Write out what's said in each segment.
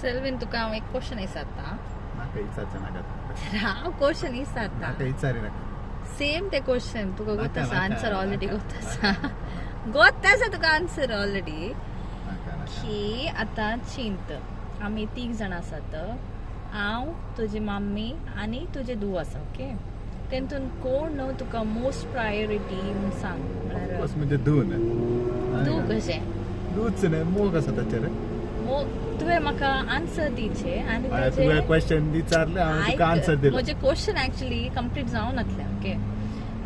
Selvin तुका हांव एक question विचारता म्हाका विचारचें नाका हांव क्वेश्चन विचारता म्हाका विचारी नाका सेम ते क्वेश्चन तुका गोत आसा नाका, आन्सर ऑलरेडी नाका, गोत आसा गोत आसा तुका आन्सर ऑलरेडी नाका की आतां चिंत आमी 3 जाण आसात हांव तुजी मम्मी आनी तुजे धूव आसा ओके तेतून कोण तुका मोस्ट प्रायोरिटी म्हूण सांग म्हळ्यार बस म्हणजे धुवन धूव कशें धूच न्ही मोग आसा ताचेर तुवें म्हाका आन्सर दिवचे आनी तुवें क्वेश्चन विचारले हांवें तुका आन्सर दिलो म्हजे क्वेश्चन एक्चुअली कंप्लीट जावन नासले ओके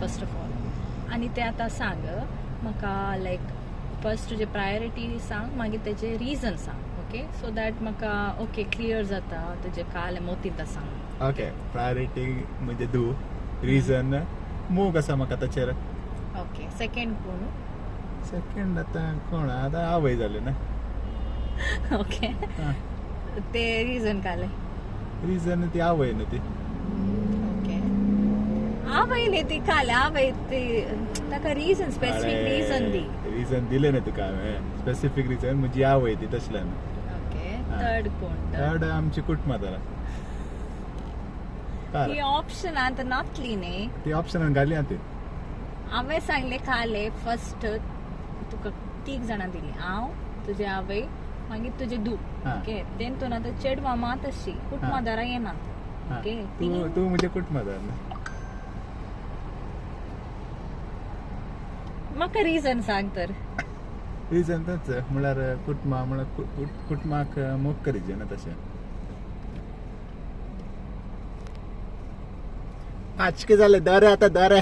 फर्स्ट ऑफ ऑल आनी ते आतां सांग म्हाका लायक फर्स्ट तुजे प्रायोरिटी सांग मागीर तेजे रिजन सांग ओके सो दॅट म्हाका ओके क्लियर जाता तुजे काल मोतीत सांग ओके प्रायोरिटी म्हणजे धूव रिजन मोग आसा म्हाका ताचेर ओके सेकंड कोण सेकंड आतां कोण आतां आवय जाले ना ओके ते रिजन काले रिजन ती आवय न्ही ती ओके आवय न्ही ती काले आवय ती ताका रिजन स्पेसिफीक रिजन दी रिजन दिले न्ही तुका हांवें स्पेसिफीक रिजन म्हजी आवय ती तसल्यान ओके थर्ड कोण थर्ड आमची कुटुंबां ही ऑप्शनांत नातली न्ही ती ऑप्शनान घाली ती हांवें सांगले काले फर्स्ट तुका 3 जाणां दिली हांव तुजे आवय मागीर तुजे धूव ओके तेतून आतां चेडवां मात अशी कुटुंबादारां येनात ओके तू म्हणजे कुटुंबादार म्हाका रिजन सांग तर रिजन तेच म्हळ्यार कुटुंबा म्हळ्यार कुटुंबाक मोग करीचे ना तशें पाचके जाले दर आतां दर